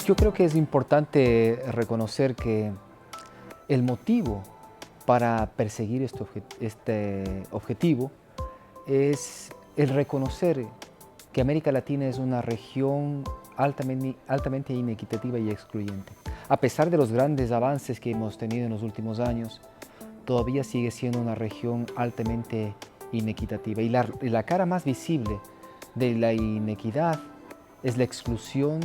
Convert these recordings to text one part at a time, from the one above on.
Yo creo que es importante reconocer que el motivo para perseguir este objetivo es el reconocer que América Latina es una región altamente inequitativa y excluyente. A pesar de los grandes avances que hemos tenido en los últimos años, todavía sigue siendo una región altamente inequitativa. Y la cara más visible de la inequidad es la exclusión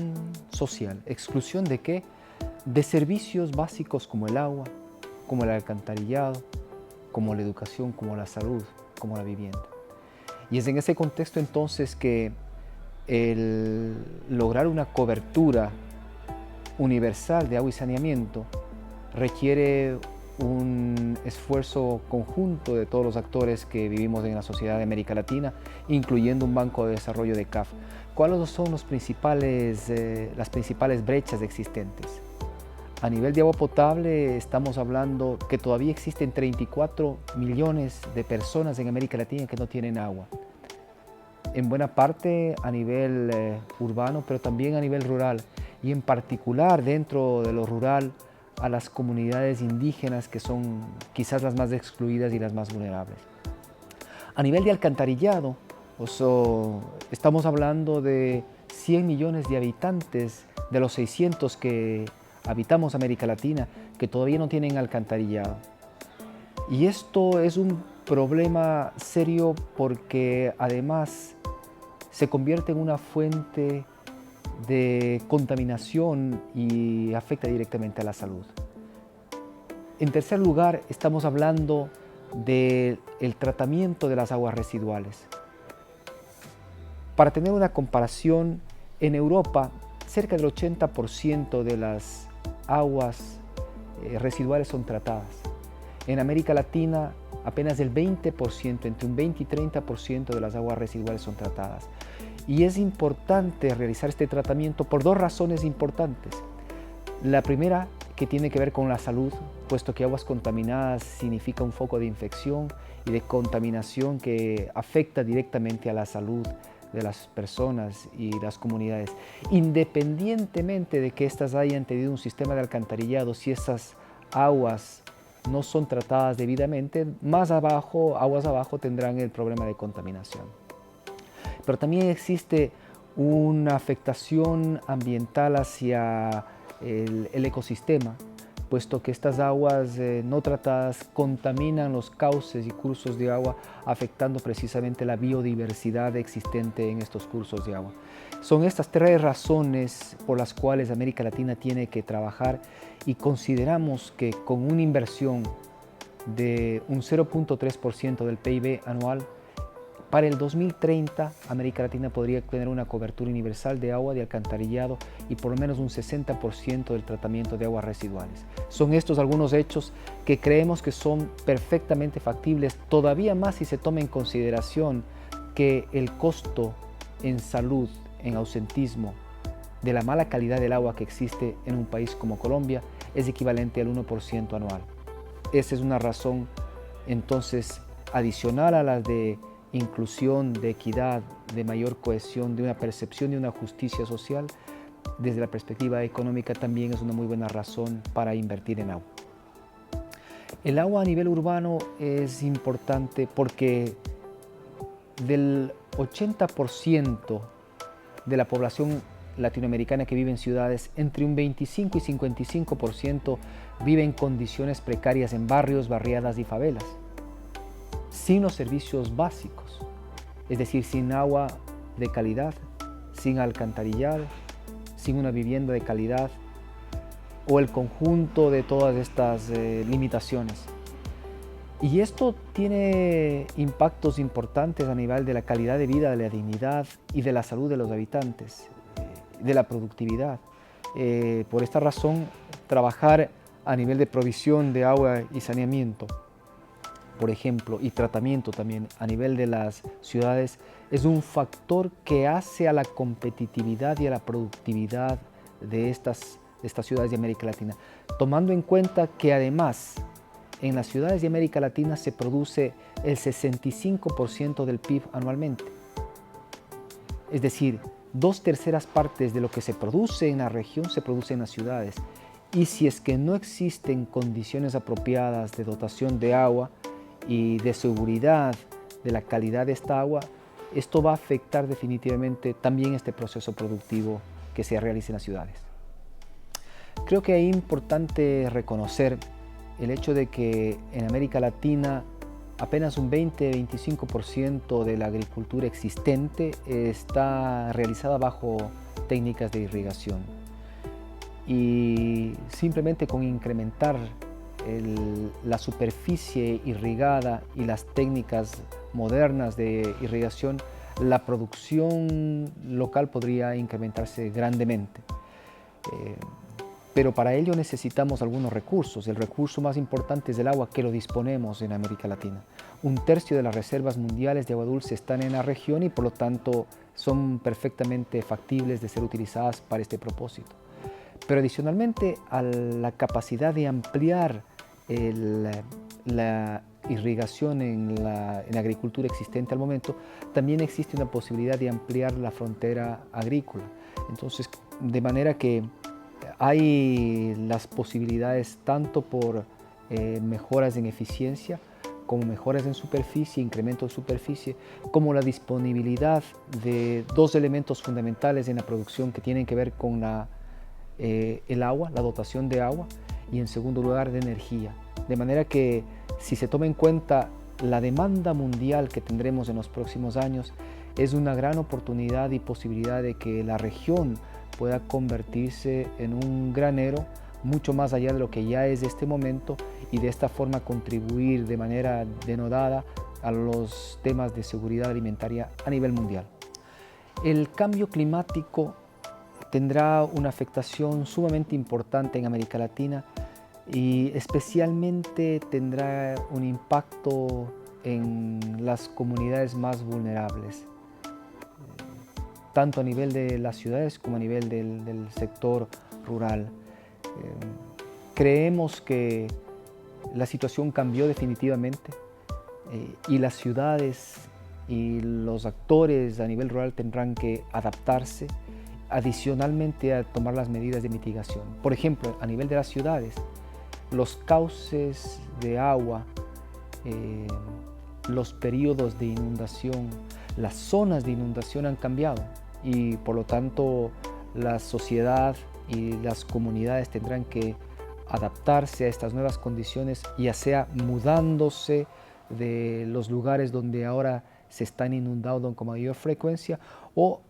social. ¿Exclusión de qué? De servicios básicos como el agua, como el alcantarillado, como la educación, como la salud, como la vivienda. Y es en ese contexto entonces que el lograr una cobertura universal de agua y saneamiento requiere un esfuerzo conjunto de todos los actores que vivimos en la sociedad de América Latina, incluyendo un banco de desarrollo de CAF. ¿Cuáles son las principales brechas existentes? A nivel de agua potable estamos hablando que todavía existen 34 millones de personas en América Latina que no tienen agua. En buena parte a nivel urbano, pero también a nivel rural, y en particular dentro de lo rural a las comunidades indígenas, que son quizás las más excluidas y las más vulnerables. A nivel de alcantarillado, estamos hablando de 100 millones de habitantes de los 600 que habitamos América Latina que todavía no tienen alcantarillado. Y esto es un problema serio porque además se convierte en una fuente de contaminación y afecta directamente a la salud. En tercer lugar, estamos hablando del tratamiento de las aguas residuales. Para tener una comparación, en Europa cerca del 80% de las aguas residuales son tratadas. En América Latina apenas el 20%, entre un 20 y 30% de las aguas residuales son tratadas. Y es importante realizar este tratamiento por dos razones importantes. La primera, que tiene que ver con la salud, puesto que aguas contaminadas significa un foco de infección y de contaminación que afecta directamente a la salud de las personas y las comunidades. Independientemente de que éstas hayan tenido un sistema de alcantarillado, si esas aguas no son tratadas debidamente, aguas abajo tendrán el problema de contaminación. Pero también existe una afectación ambiental hacia el ecosistema, puesto que estas aguas no tratadas contaminan los cauces y cursos de agua, afectando precisamente la biodiversidad existente en estos cursos de agua. Son estas tres razones por las cuales América Latina tiene que trabajar, y consideramos que con una inversión de un 0.3% del PIB anual, para el 2030, América Latina podría tener una cobertura universal de agua, de alcantarillado y por lo menos un 60% del tratamiento de aguas residuales. Son estos algunos hechos que creemos que son perfectamente factibles, todavía más si se toma en consideración que el costo en salud, en ausentismo, de la mala calidad del agua que existe en un país como Colombia es equivalente al 1% anual. Esa es una razón entonces adicional a la de inclusión, de equidad, de mayor cohesión, de una percepción de una justicia social. Desde la perspectiva económica también es una muy buena razón para invertir en agua. El agua a nivel urbano es importante porque del 80% de la población latinoamericana que vive en ciudades, entre un 25 y 55% vive en condiciones precarias en barrios, barriadas y favelas, sin los servicios básicos, es decir, sin agua de calidad, sin alcantarillado, sin una vivienda de calidad o el conjunto de todas estas limitaciones. Y esto tiene impactos importantes a nivel de la calidad de vida, de la dignidad y de la salud de los habitantes, de la productividad. Por esta razón, trabajar a nivel de provisión de agua y saneamiento, por ejemplo, y tratamiento también a nivel de las ciudades, es un factor que hace a la competitividad y a la productividad de estas ciudades de América Latina, tomando en cuenta que además en las ciudades de América Latina se produce el 65% del PIB anualmente. Es decir, 2/3 partes de lo que se produce en la región se produce en las ciudades. Y si es que no existen condiciones apropiadas de dotación de agua y de seguridad de la calidad de esta agua, esto va a afectar definitivamente también este proceso productivo que se realiza en las ciudades. Creo que es importante reconocer el hecho de que en América Latina apenas un 20-25% de la agricultura existente está realizada bajo técnicas de irrigación. Y simplemente con incrementar la superficie irrigada y las técnicas modernas de irrigación, la producción local podría incrementarse grandemente. Pero para ello necesitamos algunos recursos. El recurso más importante es el agua, que lo disponemos en América Latina. 1/3 de las reservas mundiales de agua dulce están en la región y por lo tanto son perfectamente factibles de ser utilizadas para este propósito. Pero adicionalmente a la capacidad de ampliar la irrigación en la agricultura existente al momento, también existe una posibilidad de ampliar la frontera agrícola. Entonces, de manera que hay las posibilidades tanto por mejoras en eficiencia, como mejoras en superficie, incremento de superficie, como la disponibilidad de 2 elementos fundamentales en la producción que tienen que ver con el agua, la dotación de agua, y en segundo lugar de energía. De manera que si se toma en cuenta la demanda mundial que tendremos en los próximos años, es una gran oportunidad y posibilidad de que la región pueda convertirse en un granero mucho más allá de lo que ya es este momento, y de esta forma contribuir de manera denodada a los temas de seguridad alimentaria a nivel mundial. El cambio climático tendrá una afectación sumamente importante en América Latina y especialmente tendrá un impacto en las comunidades más vulnerables, tanto a nivel de las ciudades como a nivel del sector rural. Creemos que la situación cambió definitivamente y las ciudades y los actores a nivel rural tendrán que adaptarse, adicionalmente a tomar las medidas de mitigación. Por ejemplo, a nivel de las ciudades, los cauces de agua, los periodos de inundación, las zonas de inundación han cambiado y por lo tanto la sociedad y las comunidades tendrán que adaptarse a estas nuevas condiciones, ya sea mudándose de los lugares donde ahora se están inundando con mayor frecuencia o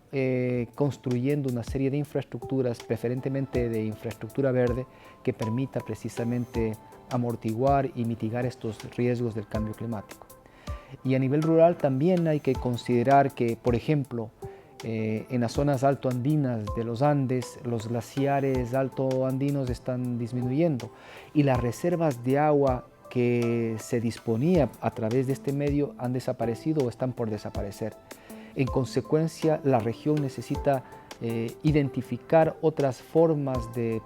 construyendo una serie de infraestructuras, preferentemente de infraestructura verde, que permita precisamente amortiguar y mitigar estos riesgos del cambio climático. Y a nivel rural también hay que considerar que, por ejemplo, en las zonas altoandinas de los Andes, los glaciares altoandinos están disminuyendo y las reservas de agua que se disponía a través de este medio han desaparecido o están por desaparecer. En consecuencia, la región necesita identificar otras formas de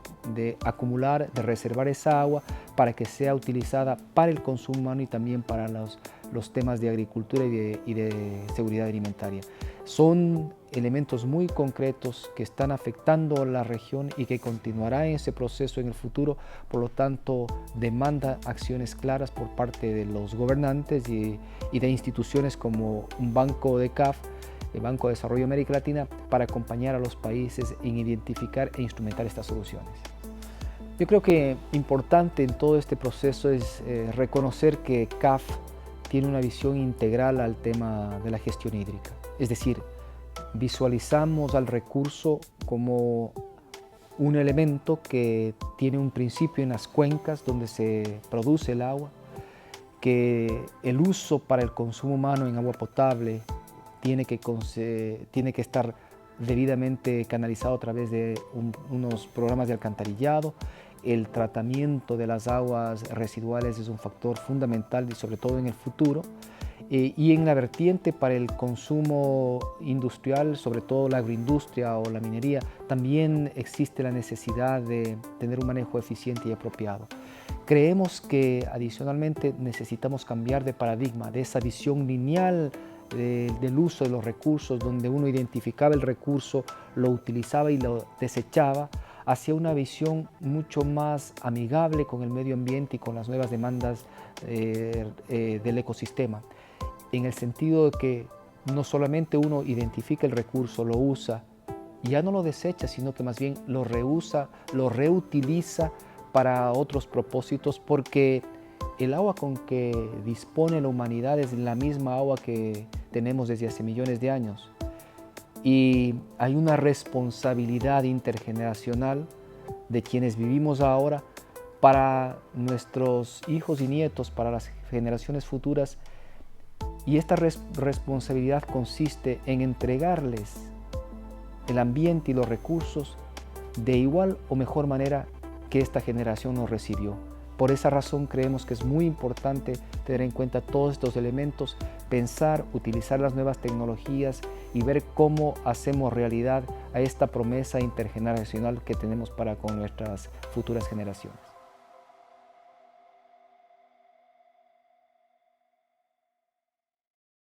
acumular, de reservar esa agua para que sea utilizada para el consumo humano y también para los temas de agricultura y de seguridad alimentaria. Son elementos muy concretos que están afectando a la región y que continuará en ese proceso en el futuro. Por lo tanto, demanda acciones claras por parte de los gobernantes y de instituciones como un banco de CAF, el Banco de Desarrollo de América Latina, para acompañar a los países en identificar e instrumentar estas soluciones. Yo creo que importante en todo este proceso es reconocer que CAF tiene una visión integral al tema de la gestión hídrica. Es decir, visualizamos al recurso como un elemento que tiene un principio en las cuencas donde se produce el agua, que el uso para el consumo humano en agua potable tiene que estar debidamente canalizado a través de unos programas de alcantarillado. El tratamiento de las aguas residuales es un factor fundamental y sobre todo en el futuro. Y en la vertiente para el consumo industrial, sobre todo la agroindustria o la minería, también existe la necesidad de tener un manejo eficiente y apropiado. Creemos que adicionalmente necesitamos cambiar de paradigma, de esa visión lineal del uso de los recursos, donde uno identificaba el recurso, lo utilizaba y lo desechaba, hacia una visión mucho más amigable con el medio ambiente y con las nuevas demandas del ecosistema, en el sentido de que no solamente uno identifica el recurso, lo usa, y ya no lo desecha, sino que más bien lo reusa, lo reutiliza para otros propósitos, porque el agua con que dispone la humanidad es la misma agua que tenemos desde hace millones de años. Y hay una responsabilidad intergeneracional de quienes vivimos ahora para nuestros hijos y nietos, para las generaciones futuras. Y esta responsabilidad consiste en entregarles el ambiente y los recursos de igual o mejor manera que esta generación nos recibió. Por esa razón creemos que es muy importante tener en cuenta todos estos elementos, pensar, utilizar las nuevas tecnologías y ver cómo hacemos realidad a esta promesa intergeneracional que tenemos para con nuestras futuras generaciones.